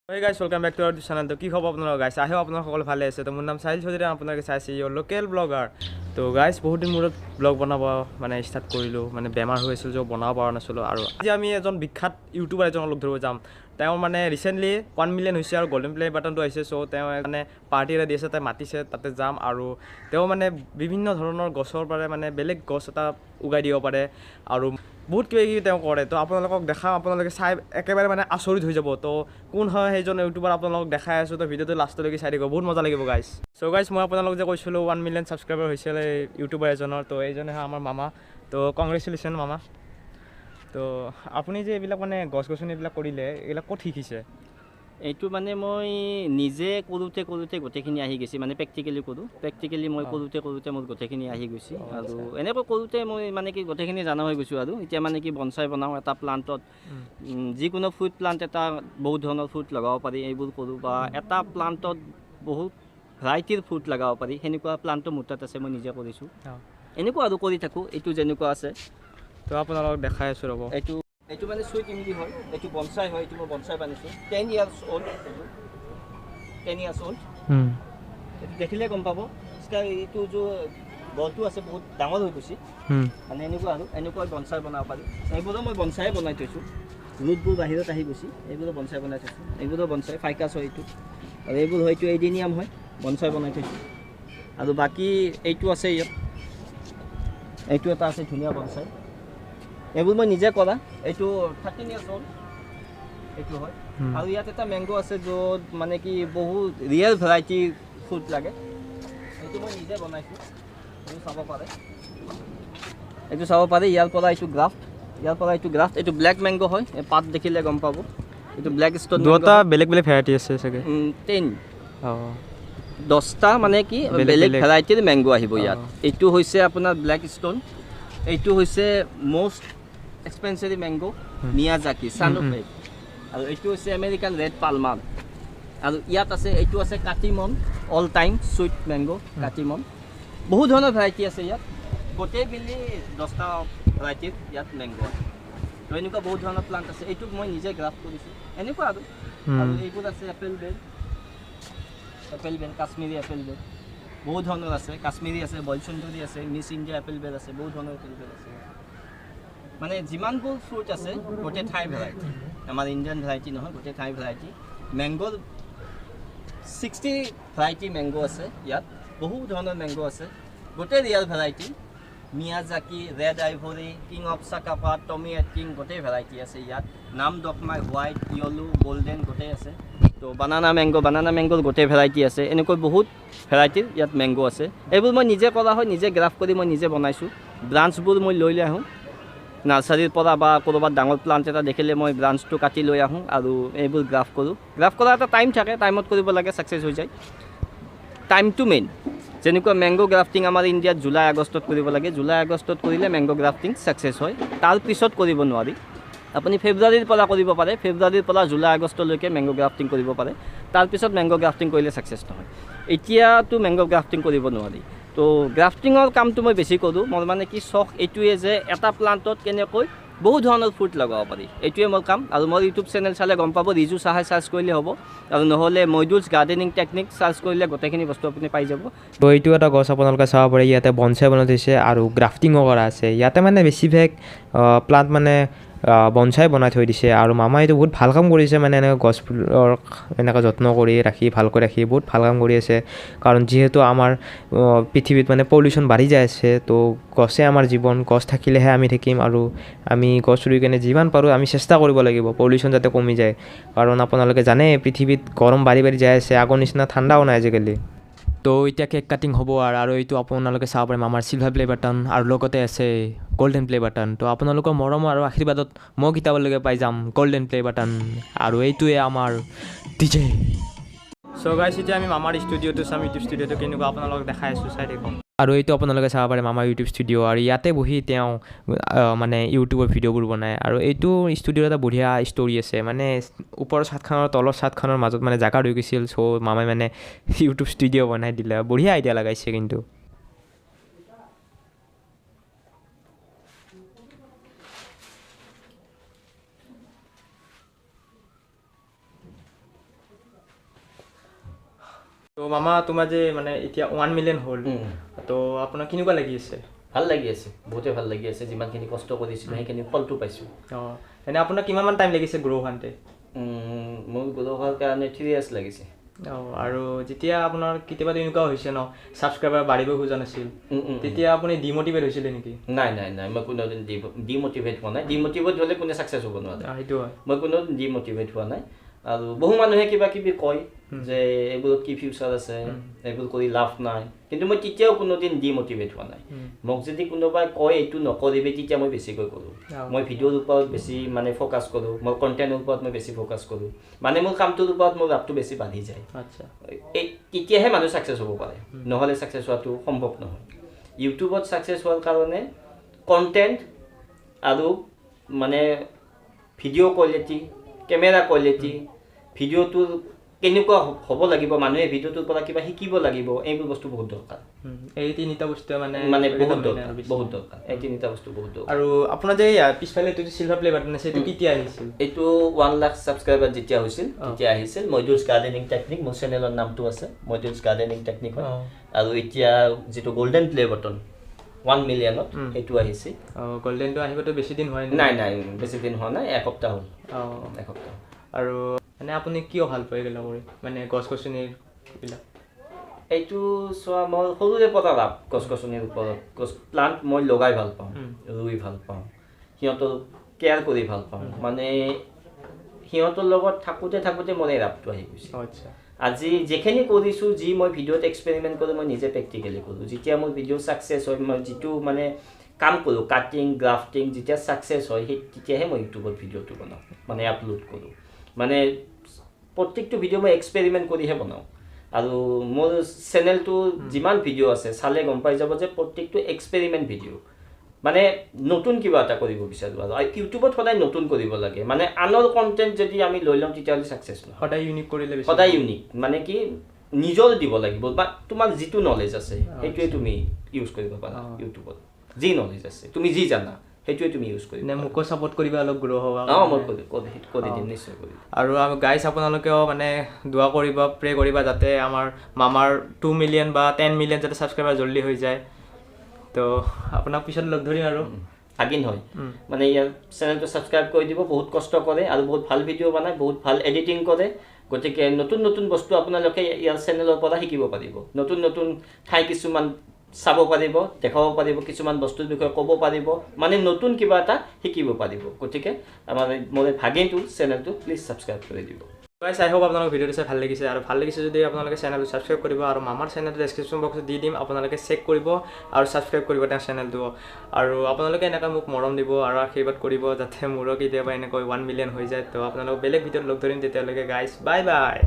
Hey guys, welcome back to our channel. তো কি খবৰ আপোনালোকৰ গাইছ আহে আপোনালোক সকলো ভালে আছে তো মোৰ নাম সাহিল চৌধুৰী আপোনালোকে চাইছে ইয়ৰ লোকেল ব্লগাৰ তো গাইছ বহুত দিন মূৰত ব্লগ বনাব মানে ষ্টাৰ্ট কৰিলোঁ মানে বেমাৰ হৈ আছিল যে বনাব পৰা নাছিলোঁ আৰু আজি আমি এজন বিখ্যাত ইউটিউবাৰ এজনক লগ ধৰিব যাম তেওঁ মানে ৰিচেণ্টলি 1 মিলিয়ন হৈছে আৰু গোল্ডেন প্লে বাটনটো আহিছে চ' তেওঁ মানে পাৰ্টি এটা দিছে তাই মাতিছে তাতে যাম আৰু তেওঁ মানে বিভিন্ন ধৰণৰ গছৰ পৰা মানে বেলেগ গছ এটা উগাই দিব পাৰে আৰু বহুত কিবা কিবি তেওঁ কৰে তো আপোনালোকক দেখাওঁ আপোনালোকে চাই একেবাৰে মানে আচৰিত হৈ যাব তো কোন হয় সেইজন ইউটিউবাৰ আপোনালোকক দেখাই আছোঁ তো ভিডিঅ'টো লাষ্টলৈকে চাই দিব বহুত মজা লাগিব গাইছ চ' গাইছ মই আপোনালোক যে কৈছিলোঁ 1 মিলিয়ন ছাবস্ক্ৰাইবাৰ হৈছিলে ইউটিউবাৰ এজনৰ তো এইজনে হয় আমাৰ মামা তো কংগ্ৰেচুলেশ্যন মামা তো আপুনি যে এইবিলাক মানে গছ গছনি এইবিলাক কৰিলে এইবিলাক ক'ত শিকিছে এইটো মানে মই নিজে কৰোঁতে গোটেইখিনি আহি গৈছে মানে প্ৰেক্টিকেলি মই কৰোঁতে মোৰ গোটেইখিনি আহি গৈছে আৰু এনেকৈ কৰোঁতে মই মানে কি গোটেইখিনি জানা হৈ গৈছোঁ আৰু এতিয়া মানে কি বনচাই বনাওঁ এটা প্লাণ্টত যিকোনো ফ্ৰুট প্লাণ্ট এটা বহুত ধৰণৰ ফ্ৰুট লগাব পাৰি এইবোৰ কৰোঁ বা এটা প্লাণ্টত বহুত ভেৰাইটিৰ ফ্ৰুট লগাব পাৰি সেনেকুৱা প্লাণ্টটো মোৰ তাত আছে মই নিজে কৰিছোঁ এনেকুৱা আৰু কৰি থাকোঁ এইটো যেনেকুৱা আছে তো আপোনালোকক দেখাই আছোঁ ৰ'ব এইটো মানে চুইট ইমলি হয় এইটো বনচাই হয় এইটো মই bonsai বানিছোঁ 10 years old 10 years old এইটো দেখিলে গম পাব এইটো যে গছটো আছে বহুত ডাঙৰ হৈ গৈছে মানে এনেকুৱা আৰু এনেকুৱা বনচাই বনাব পাৰি এইবোৰো মই বনচাই বনাই থৈছোঁ ৰুটবোৰ বাহিৰত আহি গৈছে এইবোৰো বনচাই বনাই থৈছোঁ এইবোৰো বনচাই ফাইকাছ হয় এইটো আৰু এইবোৰ হয়তো এডিনিয়াম হয় বনচাই বনাই থৈছোঁ আৰু বাকী এইটো আছে ইয়াত এইটো এটা আছে ধুনীয়া বনচাই এইবোৰ মই নিজে কৰা এইটো 13 years old এইটো হয় আৰু ইয়াত এটা মেংগো আছে য'ত মানে কি বহুত ৰিয়েল ভেৰাইটি ফ্ৰুট লাগে এইটো মই নিজে বনাইছোঁ এইটো চাব পাৰে ইয়াৰ পৰা এইটো গ্ৰাফ্ট এইটো ব্লেক মেংগো হয় এই পাত দেখিলে গম পাব এইটো ব্লেক ষ্ট'ন দুটা বেলেগ বেলেগ ভেৰাইটি আছে চাগে 10টা মানে কি বেলেগ ভেৰাইটিৰ মেংগো আহিব ইয়াত এইটো হৈছে আপোনাৰ ব্লেক ষ্ট'ন এইটো হৈছে most expensive mango Miyazaki son of egg আৰু এইটো হৈছে আমেৰিকান ৰেড পালমাৰ আৰু ইয়াত আছে এইটো আছে Katimon all time sweet mango Katimon বহুত ধৰণৰ ভেৰাইটি আছে ইয়াত গোটেই মিলি 10টা ভেৰাইটিৰ ইয়াত মেংগো আছে তো এনেকুৱা বহুত ধৰণৰ প্লাণ্ট আছে এইটো মই নিজে গ্ৰাফ্ট কৰিছোঁ এনেকুৱা আৰু এইবোৰ আছে এপেল বেল কাশ্মীৰী এপেল বেল বহুত ধৰণৰ আছে কাশ্মীৰী আছে বলচুন্দৰী আছে মিছ ইণ্ডিয়া এপেল বেল আছে বহুত ধৰণৰ এপেল বেল আছে মানে যিমানবোৰ ফ্ৰুট আছে গোটেই ঠাই ভেৰাইটি আমাৰ ইণ্ডিয়ান ভেৰাইটি নহয় গোটেই ঠাই ভেৰাইটি মেংগোৰ 60 ভেৰাইটি মেংগো আছে ইয়াত বহুত ধৰণৰ মেংগো আছে গোটেই real variety Miyazaki red ivory king of চাকাপা টমি এট কিং গোটেই ভেৰাইটি আছে ইয়াত নাম ডকমাই হোৱাইট য়েলো গল্ডেন গোটেই আছে তো বানানা মেংগোৰ গোটেই ভেৰাইটি আছে এনেকৈ বহুত ভেৰাইটিৰ ইয়াত মেংগো আছে এইবোৰ মই নিজে কৰা হয় নিজে গ্ৰাফ কৰি মই নিজে বনাইছোঁ ব্ৰাঞ্চবোৰ মই লৈ আহোঁ নাৰ্চাৰীৰ পৰা বা ক'ৰবাত ডাঙৰ প্লাণ্ট এটা দেখিলে মই ব্ৰাঞ্চটো কাটি লৈ আহোঁ আৰু এইবোৰ গ্ৰাফ কৰোঁ গ্ৰাফ কৰা এটা টাইম থাকে টাইমত কৰিব লাগে ছাকচেছ হৈ যায় টাইমটো মেইন যেনেকুৱা মেংগো গ্ৰাফটিং আমাৰ ইণ্ডিয়াত জুলাই আগষ্টত কৰিব লাগে জুলাই আগষ্টত কৰিলে মেংগো গ্ৰাফটিং ছাকচেছ হয় তাৰপিছত কৰিব নোৱাৰি আপুনি ফেব্ৰুৱাৰীৰ পৰা কৰিব পাৰে ফেব্ৰুৱাৰীৰ পৰা জুলাই আগষ্টলৈকে মেংগো গ্ৰাফটিং কৰিব পাৰে তাৰপিছত মেংগো গ্ৰাফটিং কৰিলে ছাকচেছ নহয় এতিয়াতো মেংগো গ্ৰাফটিং কৰিব নোৱাৰি তো গ্ৰাফটিঙৰ কামটো মই বেছি কৰোঁ মোৰ মানে কি চখ এইটোৱে যে এটা প্লাণ্টত কেনেকৈ বহুত ধৰণৰ ফ্ৰুট লগাব পাৰি এইটোৱে মোৰ কাম আৰু মোৰ ইউটিউব চেনেল চালে গম পাব ৰিজু চাহাই চাৰ্চ কৰিলে হ'ব আৰু নহ'লে মইদুলছ গাৰ্ডেনিং টেকনিক চাৰ্চ কৰিলে গোটেইখিনি বস্তু আপুনি পাই যাব তো এইটো এটা গছ আপোনালোকে চাব পাৰে ইয়াতে বনচাই বনাই থৈছে আৰু গ্ৰাফটিঙো কৰা আছে ইয়াতে মানে বেছিভাগ প্লাণ্ট মানে বনচাই বনাই থৈ দিছে আৰু মামাই এইটো বহুত ভাল কাম কৰিছে মানে এনেকৈ গছবোৰৰ এনেকৈ যত্ন কৰি ৰাখি ভালকৈ ৰাখি বহুত ভাল কাম কৰি আছে কাৰণ যিহেতু আমাৰ পৃথিৱীত মানে পলিউশ্যন বাঢ়ি যাই আছে তো গছে আমাৰ জীৱন গছ থাকিলেহে আমি থাকিম আৰু আমি গছ ৰুই কেনে যিমান পাৰোঁ আমি চেষ্টা কৰিব লাগিব পলিউশ্যন যাতে কমি যায় কাৰণ আপোনালোকে জানে পৃথিৱীত গৰম বাঢ়ি যাই আছে আগৰ নিচিনা ঠাণ্ডাও নাই আজিকালি তো এতিয়া কেক কাটিং হ'ব আৰু এইটো আপোনালোকে চাব পাৰিম আমাৰ চিলভাৰ প্লে বাটন আৰু লগতে আছে গোল্ডেন প্লে বাটন তো আপোনালোকৰ মৰম আৰু আশীৰ্বাদত মই কেতিয়ালৈকে পাই যাম গোল্ডেন প্লে বাটন আৰু এইটোৱে আমাৰ ডিজে চ' গাইছ এতিয়া আমি মামাৰ ষ্টুডিঅ'টো চাম ইউটিউব ষ্টুডিঅ'টো কেনেকুৱা আপোনালোকক দেখাই আছোঁ চাই দেখোন আৰু এইটো আপোনালোকে চাব পাৰে মামাৰ ইউটিউব ষ্টুডিঅ' আৰু ইয়াতে বহি তেওঁ মানে ইউটিউবৰ ভিডিঅ'বোৰ বনায় আৰু এইটো ষ্টুডিঅ'ৰ এটা বঢ়িয়া ষ্টৰি আছে মানে ওপৰৰ চাটখনৰ তলৰ চাটখনৰ মাজত মানে জেগা ৰৈ গৈছিল চ' মামাই মানে ইউটিউব ষ্টুডিঅ' বনাই দিলে বঢ়িয়া আইডিয়া লগাইছে কিন্তু তো মামা তোমাৰ যে মানে এতিয়া 1 মিলিয়ন হ'ল তো আপোনাৰ কেনেকুৱা লাগি আছে ভাল লাগি আছে বহুতে ভাল লাগি আছে যিমানখিনি কষ্ট কৰিছিলোঁ সেইখিনি ফলটো পাইছোঁ অঁ এনে আপোনাৰ কিমানমান টাইম লাগিছে গ্ৰ' হওঁতে মোৰ গ্ৰ' হোৱাৰ কাৰণে 3 years লাগিছে অঁ আৰু যেতিয়া আপোনাৰ কেতিয়াবা এনেকুৱা হৈছে ন ছাবস্ক্ৰাইবাৰ বাঢ়িব খোজা নাছিল তেতিয়া আপুনি ডিম'টিভেট হৈছিলে নেকি নাই মই কোনোদিন ডিম'টিভেট হোৱা নাই ডিম'টিভেট হ'লে কোনে ছাকচেছ হ'ব নোৱাৰে সেইটো হয় মই কোনোদিন ডিম'টিভেট হোৱা নাই আৰু বহু মানুহে কিবা কিবি কয় যে এইবোৰত কি ফিউচাৰ আছে এইবোৰ কৰি লাভ নাই কিন্তু মই তেতিয়াও কোনোদিন ডিম'টিভেট হোৱা নাই মোক যদি কোনোবাই কয় এইটো নকৰিবি তেতিয়া মই বেছিকৈ কৰোঁ মই ভিডিঅ'ৰ ওপৰত বেছি মানে ফ'কাছ কৰোঁ মোৰ কণ্টেণ্টৰ ওপৰত মই বেছি ফ'কাছ কৰোঁ মানে মোৰ কামটোৰ ওপৰত মোৰ ৰাপটো বেছি বাঢ়ি যায় আচ্ছা এই তেতিয়াহে মানুহ ছাকচেছ হ'ব পাৰে নহ'লে ছাকচেছ হোৱাটো সম্ভৱ নহয় ইউটিউবত ছাকচেছ হোৱাৰ কাৰণে কণ্টেণ্ট আৰু মানে ভিডিঅ' কোৱালিটি কেমেৰা কোৱালিটি ভিডিঅ'টোৰ কেনেকুৱা হ'ব লাগিব মানুহে ভিডিঅ'টোৰ পৰা কিবা শিকিব লাগিব এইবোৰ বস্তু বহুত দৰকাৰ এই তিনিটা বস্তু মানে বহুত দৰকাৰ এই তিনিটা বস্তু বহুত দৰকাৰ আৰু আপোনাৰ যে পিছফালে এইটো চিলভাৰ প্লে বাটন আছে এইটো কেতিয়া আহিছিল এইটো 1 লাখ ছাবস্ক্ৰাইবাৰ যেতিয়া হৈছিল তেতিয়া আহিছিল মইডুলছ গাৰ্ডেনিং টেকনিক মোৰ চেনেলৰ নামটো আছে মইডুলছ গাৰ্ডেনিং টেকনিক আৰু এতিয়া যিটো গল্ডেন প্লে বাটন 1 মিলিয়নত সেইটো আহিছে গল্ডেনটো আহিবতো বেছি দিন হোৱা নাই বেছি দিন হোৱা নাই এসপ্তাহ হ'ল এসপ্তাহ আৰু মানে আপুনি কিয় ভাল পায় এইবিলাক কৰি মানে গছ গছনিৰ এইবিলাক এইটো চোৱা মই সৰুৰে পৰা লাভ গছ গছনিৰ ওপৰত গছ প্লাণ্ট মই লগাই ভাল পাওঁ ৰুই ভাল পাওঁ সিহঁতৰ কেয়াৰ কৰি ভাল পাওঁ মানে সিহঁতৰ লগত থাকোঁতে মোৰ এই ৰাপটো আহি গৈছে আচ্ছা আজি যিখিনি কৰিছোঁ যি মই ভিডিঅ'ত এক্সপেৰিমেণ্ট কৰোঁ মই নিজে প্ৰেক্টিকেলি কৰোঁ যেতিয়া মোৰ ভিডিঅ' ছাকচেছ হয় মই যিটো মানে কাম কৰোঁ কাটিং গ্ৰাফটিং যেতিয়া ছাকচেছ হয় সেই তেতিয়াহে মই ইউটিউবত ভিডিঅ'টো বনাওঁ মানে আপলোড কৰোঁ মানে প্ৰত্যেকটো ভিডিঅ' মই এক্সপেৰিমেণ্ট কৰিহে বনাওঁ আৰু মোৰ চেনেলটো যিমান ভিডিঅ' আছে চালে গম পাই যাব যে প্ৰত্যেকটো এক্সপেৰিমেণ্ট ভিডিঅ' মানে নতুন কিবা এটা কৰিব বিচাৰোঁ আৰু ইউটিউবত সদায় নতুন কৰিব লাগে মানে আনৰ কণ্টেণ্ট যদি আমি লৈ লওঁ তেতিয়াহ'লে ছাকচেছ নহয় সদায় ইউনিক কৰিলে সদায় ইউনিক মানে কি নিজৰ দিব লাগিব বা তোমাৰ যিটো নলেজ আছে সেইটোৱে তুমি ইউজ কৰিব পাৰা ইউটিউবত যি নলেজ আছে তুমি যি জানা সেইটোৱে তুমি ইউজ কৰিবা মোকো ছাপোৰ্ট কৰিবা অলপ গ্ৰ' হ'ব মই কৰি দিম নিশ্চয় কৰি আৰু গাইজ আপোনালোকেও মানে দোৱা কৰিব প্ৰে কৰিবা যাতে আমাৰ মামাৰ 2 মিলিয়ন বা 10 মিলিয়ন যাতে ছাবস্ক্ৰাইবাৰ জল্দি হৈ যায় তো আপোনাক পিছত লগ ধৰিম আৰু আগিন হয় মানে ইয়াৰ চেনেলটো ছাবস্ক্ৰাইব কৰি দিব বহুত কষ্ট কৰে আৰু বহুত ভাল ভিডিঅ' বনায় বহুত ভাল এডিটিং কৰে গতিকে নতুন বস্তু আপোনালোকে ইয়াৰ চেনেলৰ পৰা শিকিব পাৰিব নতুন ঠাই কিছুমান চাব পাৰিব দেখাব পাৰিব কিছুমান বস্তুৰ বিষয়ে ক'ব পাৰিব মানে নতুন কিবা এটা শিকিব পাৰিব গতিকে আমাৰ মোৰ ভাগিনটো চেনেলটো প্লিজ ছাবস্ক্ৰাইব কৰি দিব গাইজ আই হোপ আপোনালোকৰ ভিডিঅ'টো চাই ভাল লাগিছে আৰু ভাল লাগিছে যদি আপোনালোকে চেনেলটো ছাবস্ক্ৰাইব কৰিব আৰু মামাৰ চেনেলটো ডেছক্ৰিপশ্যন বক্সত দি দিম আপোনালোকে চেক কৰিব আৰু ছাবস্ক্ৰাইব কৰিব তেওঁৰ চেনেলটো আৰু আপোনালোকে এনেকৈ মোক মৰম দিব আৰু আশীৰ্বাদ কৰিব যাতে মোৰো কেতিয়াবা এনেকৈ 1 মিলিয়ন হৈ যায় তো আপোনালোকক বেলেগ ভিডিঅ'ত লগ ধৰিম তেতিয়ালৈকে গাইজ বাই বাই